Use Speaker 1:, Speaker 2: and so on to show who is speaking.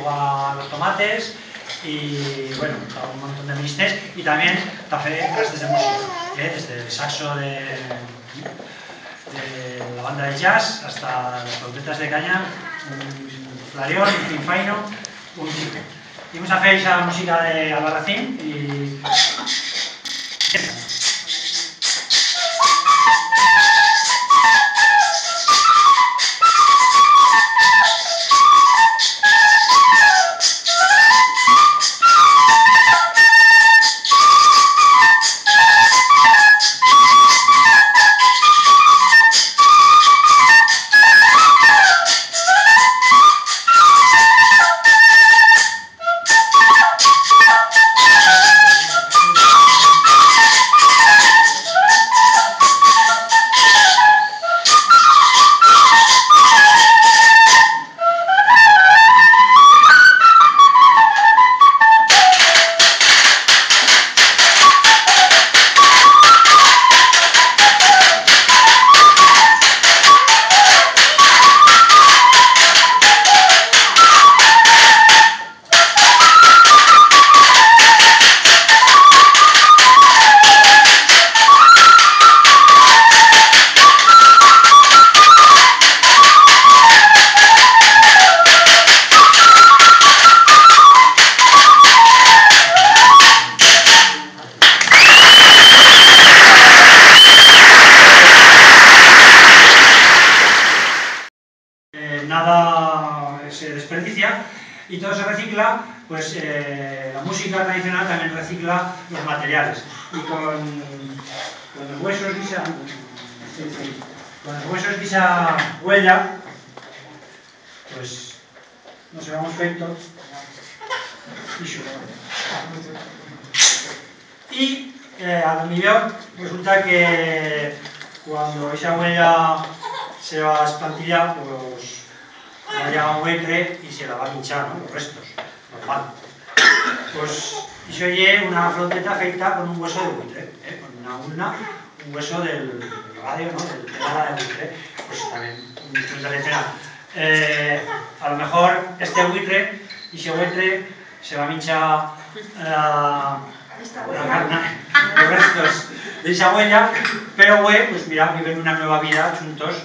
Speaker 1: agua a los tomates y bueno, un montón de mistes y también clases de música, desde el saxo de la banda de jazz hasta las trompetas de caña, un clarión, un finfaino, un tiple. Imos a fer esa música de Albarracín y... Nada se desperdicia y todo se recicla, pues la música tradicional también recicla los materiales y con los huesos de esa huella pues nos hemos feito y a lo mejor resulta que cuando esa huella se va a espantillar, pues vaya un buitre y se la va a pinchar, ¿no? Los restos, normal. Pues eso es una fronteta feita con un hueso de buitre, con una urna, un hueso del radio, ¿no? Del ala de buitre, pues también un instrumento de letra. A lo mejor este buitre y ese buitre se va a pinchar los restos de esa huella, pero pues mira, viven una nueva vida juntos,